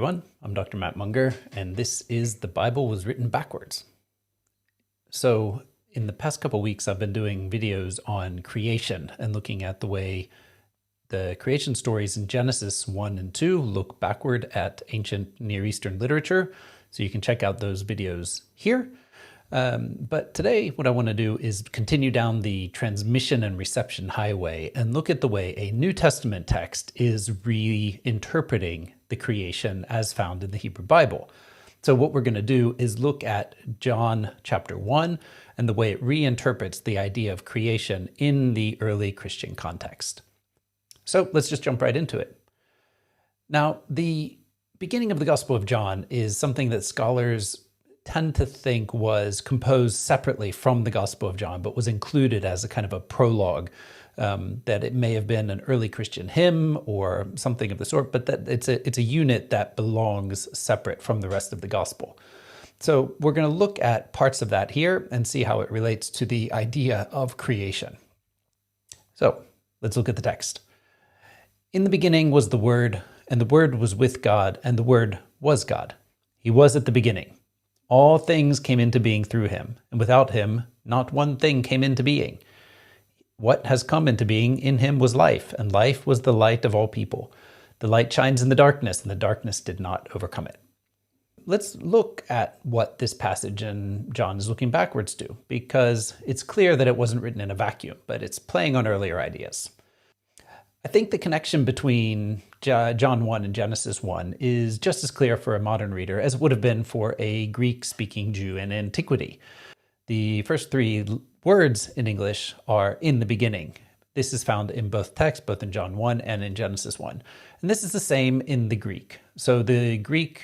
everyone. I'm Dr. Matt Munger, and this is The Bible Was Written Backwards. So in the past couple of weeks, I've been doing videos on creation and looking at the way the creation stories in Genesis 1 and 2 look backward at ancient Near Eastern literature. So you can check out those videos here. But today, what I want to do is continue down the transmission and reception highway and look at the way a New Testament text is reinterpreting the creation as found in the Hebrew Bible. So what we're going to do is look at John chapter 1 and the way it reinterprets the idea of creation in the early Christian context. So let's just jump right into it. Now, the beginning of the Gospel of John is something that scholars tend to think was composed separately from the Gospel of John, but was included as a kind of a prologue, that it may have been an early Christian hymn or something of the sort, but that it's a unit that belongs separate from the rest of the Gospel. So we're going to look at parts of that here and see how it relates to the idea of creation. So let's look at the text. In the beginning was the Word, and the Word was with God, and the Word was God. He was at the beginning. All things came into being through him, and without him, not one thing came into being. What has come into being in him was life, and life was the light of all people. The light shines in the darkness, and the darkness did not overcome it. Let's look at what this passage in John is looking backwards to, because it's clear that it wasn't written in a vacuum, but it's playing on earlier ideas. I think the connection between John 1 and Genesis 1 is just as clear for a modern reader as it would have been for a Greek-speaking Jew in antiquity. The first three words in English are "in the beginning." This is found in both texts, both in John 1 and in Genesis 1. And this is the same in the Greek. So the Greek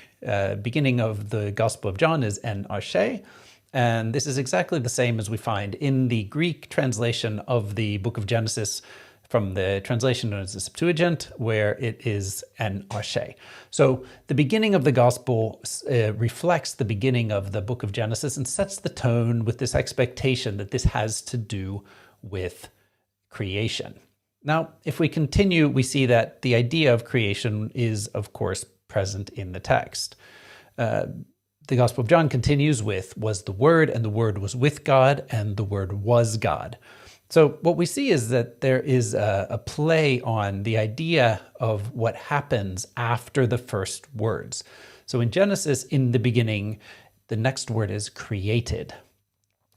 beginning of the Gospel of John is en arche, and this is exactly the same as we find in the Greek translation of the book of Genesis from the translation known as the Septuagint, where it is en arche. So the beginning of the gospel reflects the beginning of the book of Genesis and sets the tone with this expectation that this has to do with creation. Now, if we continue, we see that the idea of creation is, of course, present in the text. The Gospel of John continues with, "was the Word, and the Word was with God, and the Word was God." So what we see is that there is a play on the idea of what happens after the first words. So in Genesis, in the beginning, the next word is created.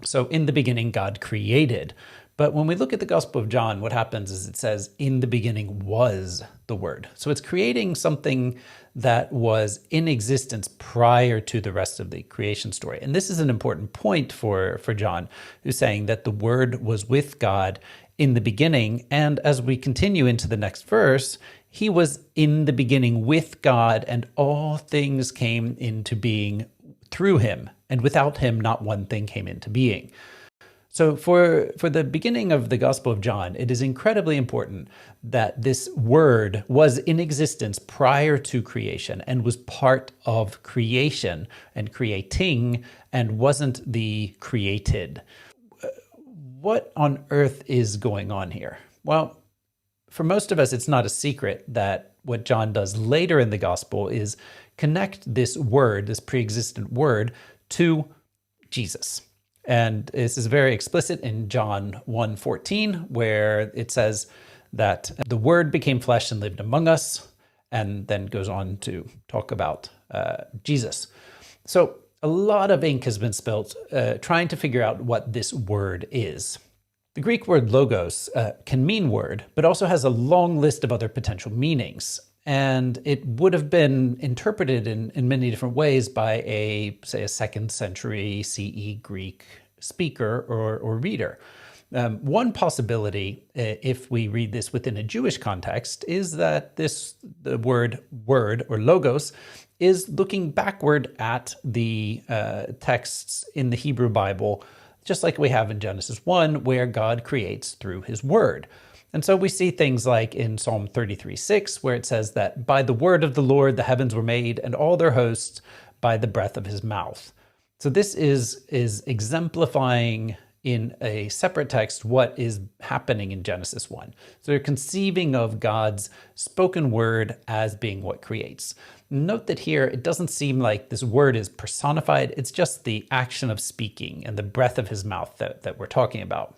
So in the beginning, God created. But when we look at the Gospel of John, what happens is it says, "in the beginning was the Word." So it's creating something that was in existence prior to the rest of the creation story. And this is an important point for John, who's saying that the Word was with God in the beginning. And as we continue into the next verse, he was in the beginning with God, and all things came into being through him. And without him, not one thing came into being. So for the beginning of the Gospel of John, it is incredibly important that this word was in existence prior to creation and was part of creation and creating and wasn't the created. What on earth is going on here? Well, for most of us, it's not a secret that what John does later in the Gospel is connect this word, this pre-existent word, to Jesus. And this is very explicit in John 1:14, where it says that the Word became flesh and lived among us, and then goes on to talk about Jesus. So a lot of ink has been spilt trying to figure out what this word is. The Greek word logos can mean word, but also has a long list of other potential meanings. And it would have been interpreted in many different ways by a 2nd century CE Greek speaker or reader. One possibility, if we read this within a Jewish context, is that the word or logos is looking backward at the texts in the Hebrew Bible, just like we have in Genesis 1, where God creates through his word. And so we see things like in Psalm 33:6, where it says that by the word of the Lord the heavens were made, and all their hosts by the breath of his mouth. So this is exemplifying in a separate text what is happening in Genesis 1. So they're conceiving of God's spoken word as being what creates. Note that here it doesn't seem like this word is personified. It's just the action of speaking and the breath of his mouth that we're talking about.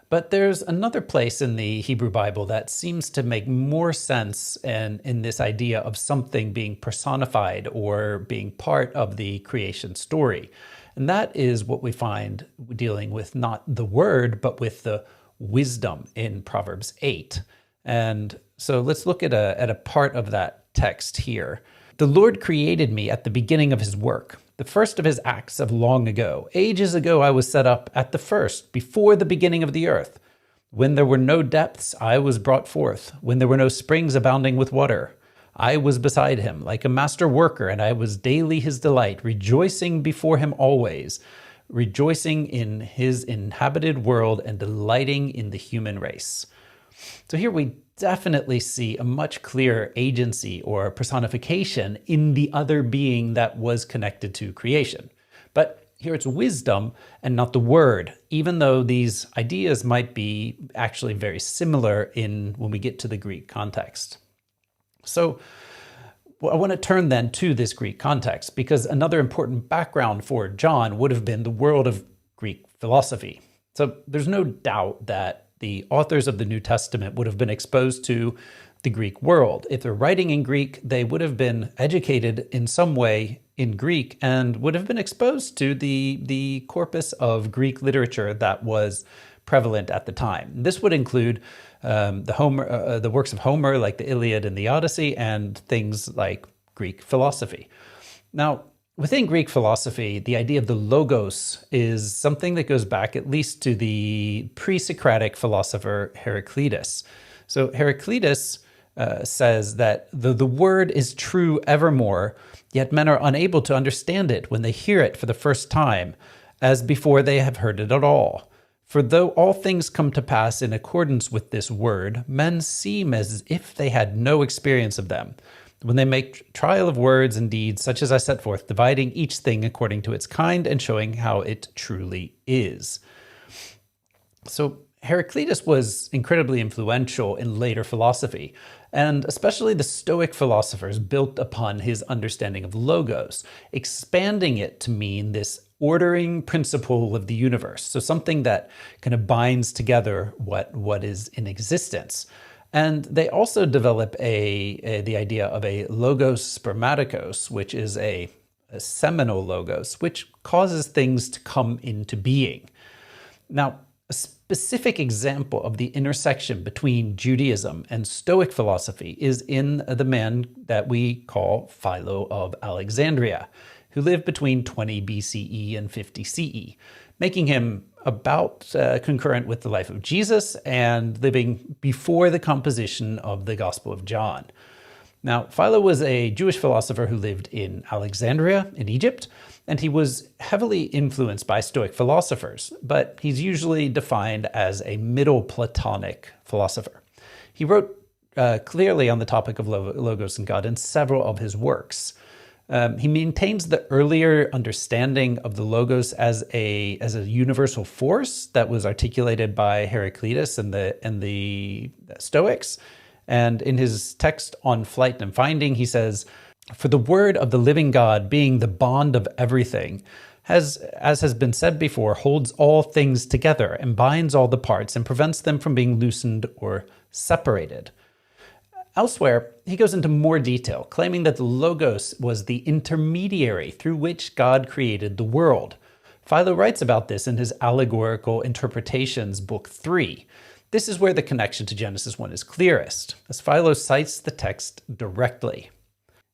But there's another place in the Hebrew Bible that seems to make more sense in this idea of something being personified or being part of the creation story. And that is what we find dealing with not the word, but with the wisdom in Proverbs 8. And so let's look at a part of that text here. The Lord created me at the beginning of his work, the first of his acts of long ago. Ages ago I was set up at the first, before the beginning of the earth. When there were no depths, I was brought forth. When there were no springs abounding with water, I was beside him, like a master worker, and I was daily his delight, rejoicing before him always, rejoicing in his inhabited world and delighting in the human race. So here we definitely see a much clearer agency or personification in the other being that was connected to creation. But here it's wisdom and not the word, even though these ideas might be actually very similar when we get to the Greek context. So I want to turn then to this Greek context, because another important background for John would have been the world of Greek philosophy. So there's no doubt that the authors of the New Testament would have been exposed to the Greek world. If they're writing in Greek, they would have been educated in some way in Greek and would have been exposed to the corpus of Greek literature that was prevalent at the time. This would include the works of Homer, like the Iliad and the Odyssey, and things like Greek philosophy. Now, within Greek philosophy, the idea of the logos is something that goes back at least to the pre-Socratic philosopher Heraclitus. So Heraclitus says that the word is true evermore, yet men are unable to understand it when they hear it for the first time, as before they have heard it at all. For though all things come to pass in accordance with this word, men seem as if they had no experience of them. When they make trial of words and deeds, such as I set forth, dividing each thing according to its kind and showing how it truly is. So Heraclitus was incredibly influential in later philosophy, and especially the Stoic philosophers built upon his understanding of logos, expanding it to mean this ordering principle of the universe. So something that kind of binds together what is in existence. And they also develop the idea of a logos spermaticos, which is a seminal logos, which causes things to come into being. Now, a specific example of the intersection between Judaism and Stoic philosophy is in the man that we call Philo of Alexandria, who lived between 20 BCE and 50 CE, making him about concurrent with the life of Jesus and living before the composition of the Gospel of John. Now, Philo was a Jewish philosopher who lived in Alexandria in Egypt, and he was heavily influenced by Stoic philosophers, but he's usually defined as a Middle Platonic philosopher. He wrote clearly on the topic of logos and God in several of his works. He maintains the earlier understanding of the logos as a universal force that was articulated by Heraclitus and the Stoics. And in his text on Flight and Finding, he says, "For the word of the living God, being the bond of everything, as has been said before, holds all things together and binds all the parts and prevents them from being loosened or separated." Elsewhere, he goes into more detail, claiming that the logos was the intermediary through which God created the world. Philo writes about this in his Allegorical Interpretations, Book 3. This is where the connection to Genesis 1 is clearest, as Philo cites the text directly.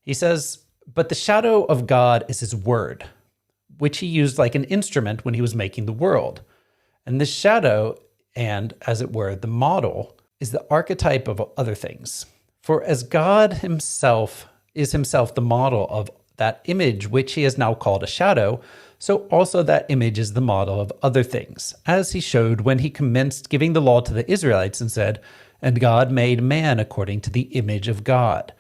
He says, "But the shadow of God is his word, which he used like an instrument when he was making the world. And this shadow, and, as it were, the model, is the archetype of other things. For as God himself is himself the model of that image which he has now called a shadow, so also that image is the model of other things, as he showed when he commenced giving the law to the Israelites and said, 'And God made man according to the image of God.'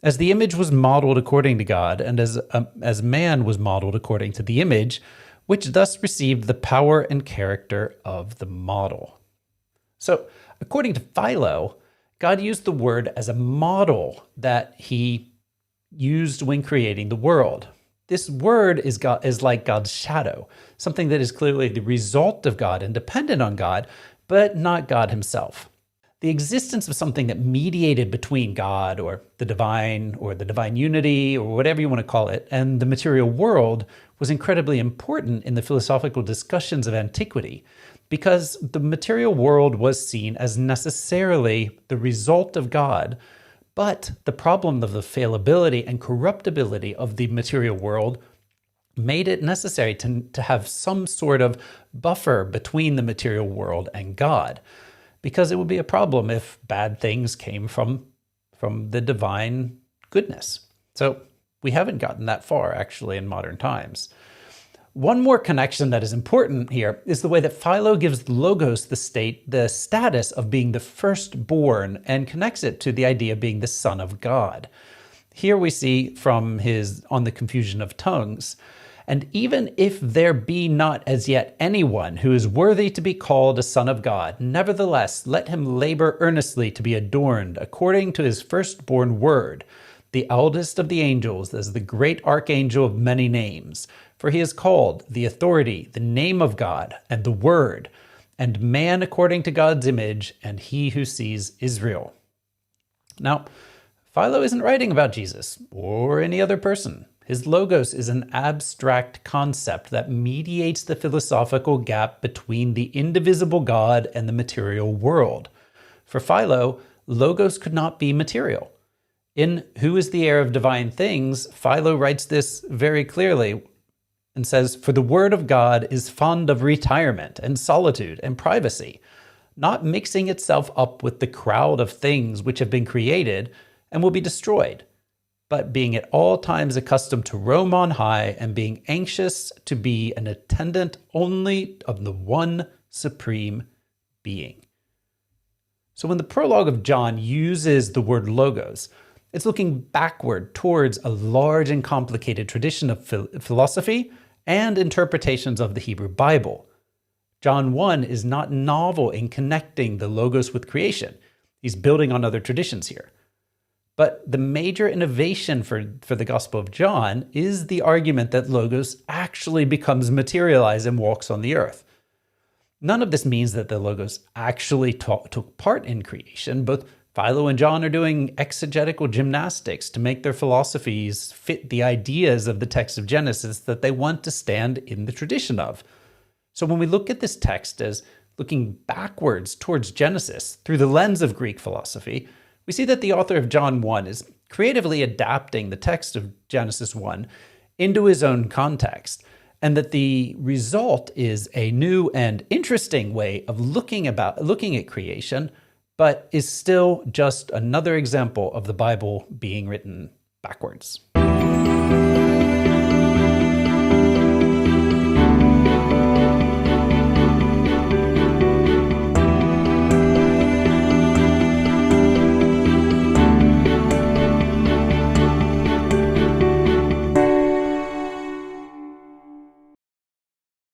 As the image was modeled according to God, and as man was modeled according to the image, which thus received the power and character of the model. So, according to Philo, God used the Word as a model that he used when creating the world. This Word is like God's shadow, something that is clearly the result of God and dependent on God, but not God himself. The existence of something that mediated between God or the divine unity or whatever you want to call it and the material world was incredibly important in the philosophical discussions of antiquity because the material world was seen as necessarily the result of God, but the problem of the fallibility and corruptibility of the material world made it necessary to have some sort of buffer between the material world and God, because it would be a problem if bad things came from the divine goodness. So we haven't gotten that far, actually, in modern times. One more connection that is important here is the way that Philo gives Logos the status of being the firstborn and connects it to the idea of being the Son of God. Here we see from his On the Confusion of Tongues, and even if there be not as yet anyone who is worthy to be called a son of God, nevertheless let him labor earnestly to be adorned according to his firstborn word, the eldest of the angels, as the great archangel of many names. For he is called the authority, the name of God, and the word, and man according to God's image, and he who sees Israel. Now, Philo isn't writing about Jesus or any other person. His Logos is an abstract concept that mediates the philosophical gap between the indivisible God and the material world. For Philo, Logos could not be material. In Who is the Heir of Divine Things, Philo writes this very clearly and says, "For the word of God is fond of retirement and solitude and privacy, not mixing itself up with the crowd of things which have been created and will be destroyed, but being at all times accustomed to roam on high and being anxious to be an attendant only of the one supreme being." So when the prologue of John uses the word logos, it's looking backward towards a large and complicated tradition of philosophy and interpretations of the Hebrew Bible. John 1 is not novel in connecting the logos with creation. He's building on other traditions here. But the major innovation for the Gospel of John is the argument that Logos actually becomes materialized and walks on the earth. None of this means that the Logos actually took part in creation. Both Philo and John are doing exegetical gymnastics to make their philosophies fit the ideas of the text of Genesis that they want to stand in the tradition of. So when we look at this text as looking backwards towards Genesis through the lens of Greek philosophy, we see that the author of John 1 is creatively adapting the text of Genesis 1 into his own context, and that the result is a new and interesting way of looking at creation, but is still just another example of the Bible being written backwards.